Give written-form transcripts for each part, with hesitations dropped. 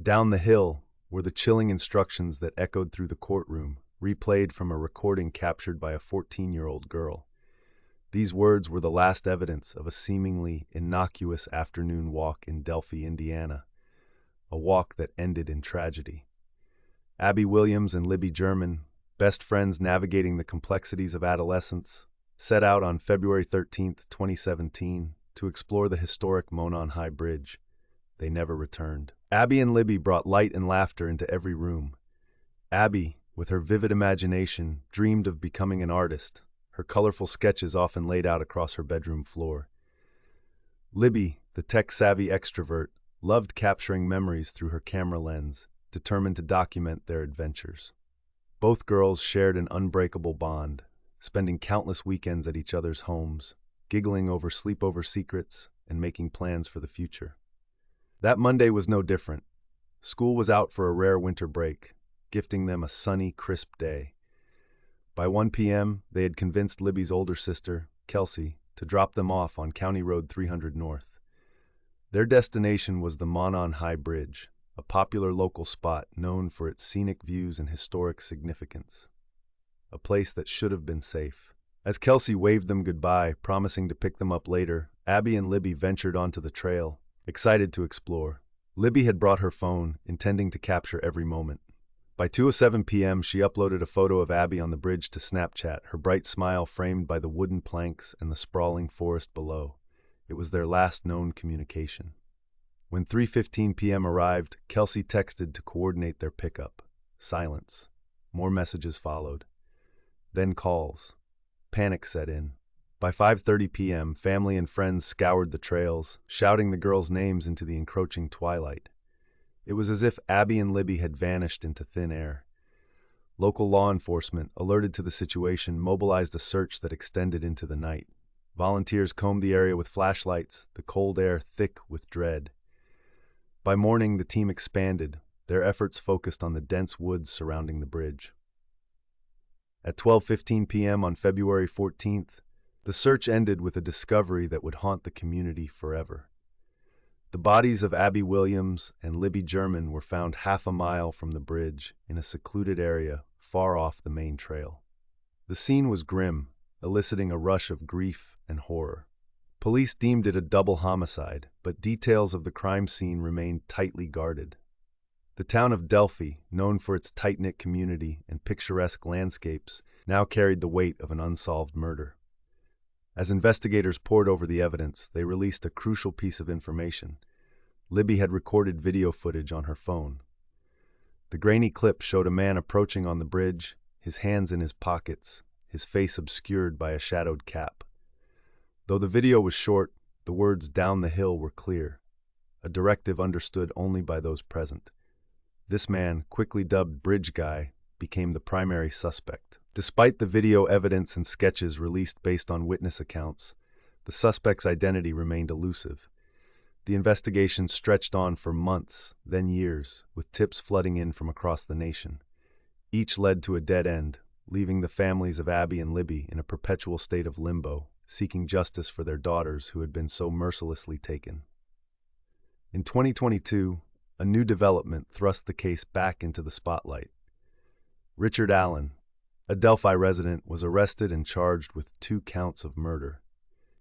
Down the hill were the chilling instructions that echoed through the courtroom, replayed from a recording captured by a 14-year-old girl. These words were the last evidence of a seemingly innocuous afternoon walk in Delphi, Indiana, a walk that ended in tragedy. Abby Williams and Libby German, best friends navigating the complexities of adolescence, set out on February 13, 2017, to explore the historic Monon High Bridge. They never returned. Abby and Libby brought light and laughter into every room. Abby, with her vivid imagination, dreamed of becoming an artist, her colorful sketches often laid out across her bedroom floor. Libby, the tech-savvy extrovert, loved capturing memories through her camera lens, determined to document their adventures. Both girls shared an unbreakable bond, spending countless weekends at each other's homes, giggling over sleepover secrets and making plans for the future. That Monday was no different. School was out for a rare winter break, gifting them a sunny, crisp day. By 1 p.m., they had convinced Libby's older sister, Kelsey, to drop them off on County Road 300 North. Their destination was the Monon High Bridge, a popular local spot known for its scenic views and historic significance. A place that should have been safe. As Kelsey waved them goodbye, promising to pick them up later, Abby and Libby ventured onto the trail, excited to explore. Libby had brought her phone, intending to capture every moment. By 2:07 p.m., she uploaded a photo of Abby on the bridge to Snapchat, her bright smile framed by the wooden planks and the sprawling forest below. It was their last known communication. When 3:15 p.m. arrived, Kelsey texted to coordinate their pickup. Silence. More messages followed. Then calls. Panic set in. By 5:30 p.m., family and friends scoured the trails, shouting the girls' names into the encroaching twilight. It was as if Abby and Libby had vanished into thin air. Local law enforcement, alerted to the situation, mobilized a search that extended into the night. Volunteers combed the area with flashlights, the cold air thick with dread. By morning, the team expanded, their efforts focused on the dense woods surrounding the bridge. At 12:15 p.m. on February 14th, the search ended with a discovery that would haunt the community forever. The bodies of Abby Williams and Libby German were found half a mile from the bridge in a secluded area far off the main trail. The scene was grim, eliciting a rush of grief and horror. Police deemed it a double homicide, but details of the crime scene remained tightly guarded. The town of Delphi, known for its tight-knit community and picturesque landscapes, now carried the weight of an unsolved murder. As investigators pored over the evidence, they released a crucial piece of information. Libby had recorded video footage on her phone. The grainy clip showed a man approaching on the bridge, his hands in his pockets, his face obscured by a shadowed cap. Though the video was short, the words "down the hill" were clear, a directive understood only by those present. This man, quickly dubbed Bridge Guy, became the primary suspect. Despite the video evidence and sketches released based on witness accounts, the suspect's identity remained elusive. The investigation stretched on for months, then years, with tips flooding in from across the nation. Each led to a dead end, leaving the families of Abby and Libby in a perpetual state of limbo, seeking justice for their daughters who had been so mercilessly taken. In 2022, a new development thrust the case back into the spotlight. Richard Allen, a Delphi resident, was arrested and charged with 2 counts of murder.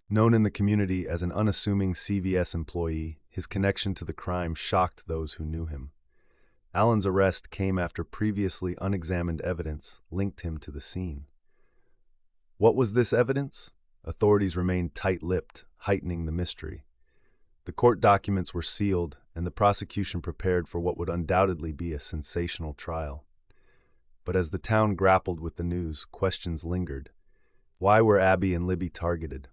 Known in the community as an unassuming CVS employee, his connection to the crime shocked those who knew him. Allen's arrest came after previously unexamined evidence linked him to the scene. What was this evidence? Authorities remained tight-lipped, heightening the mystery. The court documents were sealed, and the prosecution prepared for what would undoubtedly be a sensational trial. But as the town grappled with the news, questions lingered. Why were Abby and Libby targeted?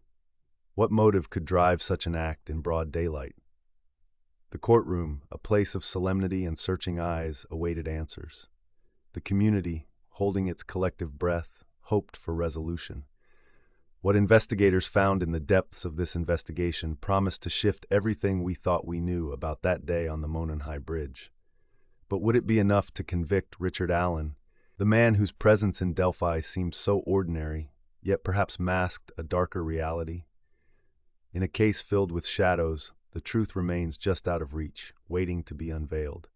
What motive could drive such an act in broad daylight? The courtroom, a place of solemnity and searching eyes, awaited answers. The community, holding its collective breath, hoped for resolution. What investigators found in the depths of this investigation promised to shift everything we thought we knew about that day on the Monon High Bridge. But would it be enough to convict Richard Allen, the man whose presence in Delphi seemed so ordinary, yet perhaps masked a darker reality? In a case filled with shadows, the truth remains just out of reach, waiting to be unveiled.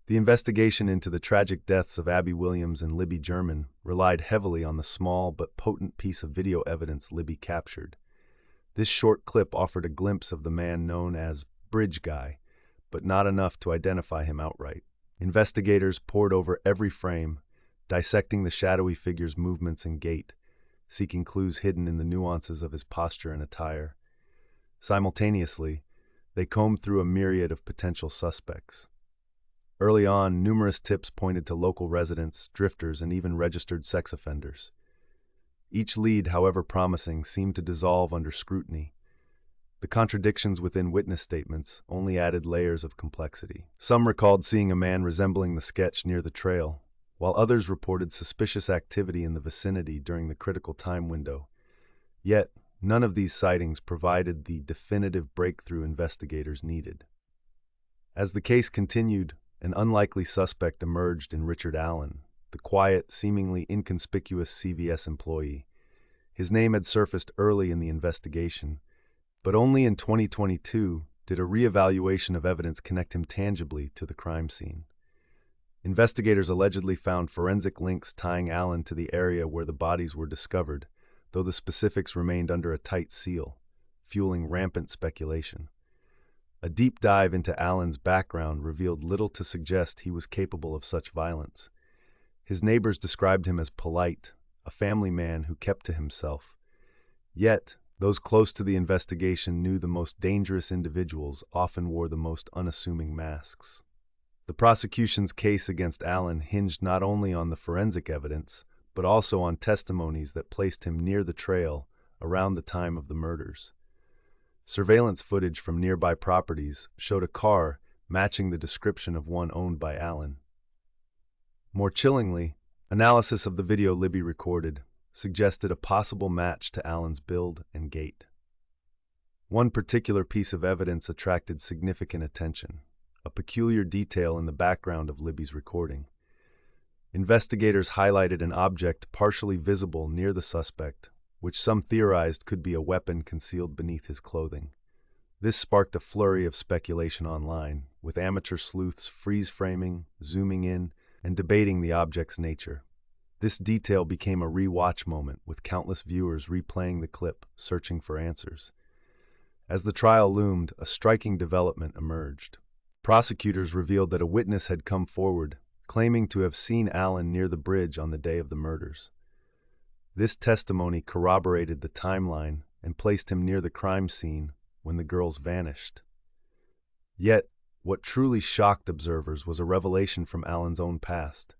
The investigation into the tragic deaths of Abby Williams and Libby German relied heavily on the small but potent piece of video evidence Libby captured. This short clip offered a glimpse of the man known as Bridge Guy, but not enough to identify him outright. Investigators pored over every frame, dissecting the shadowy figure's movements and gait, seeking clues hidden in the nuances of his posture and attire. Simultaneously, they combed through a myriad of potential suspects. Early on, numerous tips pointed to local residents, drifters, and even registered sex offenders. Each lead, however promising, seemed to dissolve under scrutiny. The contradictions within witness statements only added layers of complexity. Some recalled seeing a man resembling the sketch near the trail, while others reported suspicious activity in the vicinity during the critical time window. Yet, none of these sightings provided the definitive breakthrough investigators needed. As the case continued, an unlikely suspect emerged in Richard Allen, the quiet, seemingly inconspicuous CVS employee. His name had surfaced early in the investigation, but only in 2022 did a reevaluation of evidence connect him tangibly to the crime scene. Investigators allegedly found forensic links tying Allen to the area where the bodies were discovered, though the specifics remained under a tight seal, fueling rampant speculation. A deep dive into Allen's background revealed little to suggest he was capable of such violence. His neighbors described him as polite, a family man who kept to himself. Yet, those close to the investigation knew the most dangerous individuals often wore the most unassuming masks. The prosecution's case against Allen hinged not only on the forensic evidence, but also on testimonies that placed him near the trail around the time of the murders. Surveillance footage from nearby properties showed a car matching the description of one owned by Allen. More chillingly, analysis of the video Libby recorded suggested a possible match to Allen's build and gait. One particular piece of evidence attracted significant attention, a peculiar detail in the background of Libby's recording. Investigators highlighted an object partially visible near the suspect, which some theorized could be a weapon concealed beneath his clothing. This sparked a flurry of speculation online, with amateur sleuths freeze-framing, zooming in, and debating the object's nature. This detail became a re-watch moment, with countless viewers replaying the clip, searching for answers. As the trial loomed, a striking development emerged. Prosecutors revealed that a witness had come forward, claiming to have seen Allen near the bridge on the day of the murders. This testimony corroborated the timeline and placed him near the crime scene when the girls vanished. Yet, what truly shocked observers was a revelation from Allen's own past.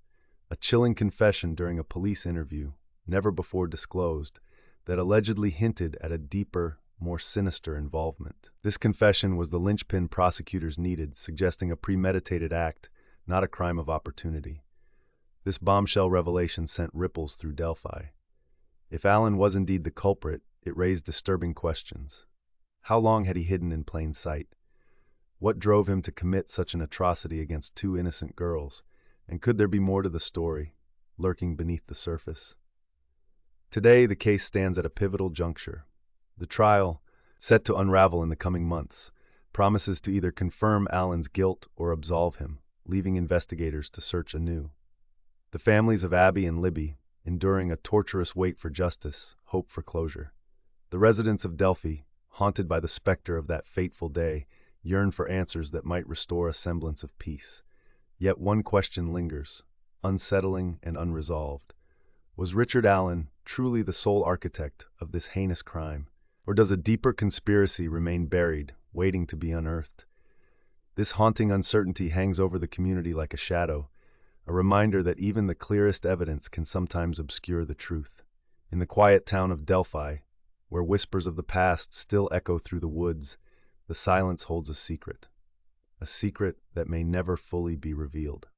A chilling confession during a police interview, never before disclosed, that allegedly hinted at a deeper, more sinister involvement. This confession was the linchpin prosecutors needed, suggesting a premeditated act, not a crime of opportunity. This bombshell revelation sent ripples through Delphi. If Allen was indeed the culprit, it raised disturbing questions. How long had he hidden in plain sight? What drove him to commit such an atrocity against two innocent girls? And could there be more to the story, lurking beneath the surface? Today, the case stands at a pivotal juncture. The trial, set to unravel in the coming months, promises to either confirm Allen's guilt or absolve him, leaving investigators to search anew. The families of Abby and Libby, enduring a torturous wait for justice, hope for closure. The residents of Delphi, haunted by the specter of that fateful day, yearn for answers that might restore a semblance of peace. Yet one question lingers, unsettling and unresolved. Was Richard Allen truly the sole architect of this heinous crime? Or does a deeper conspiracy remain buried, waiting to be unearthed? This haunting uncertainty hangs over the community like a shadow, a reminder that even the clearest evidence can sometimes obscure the truth. In the quiet town of Delphi, where whispers of the past still echo through the woods, the silence holds a secret that may never fully be revealed.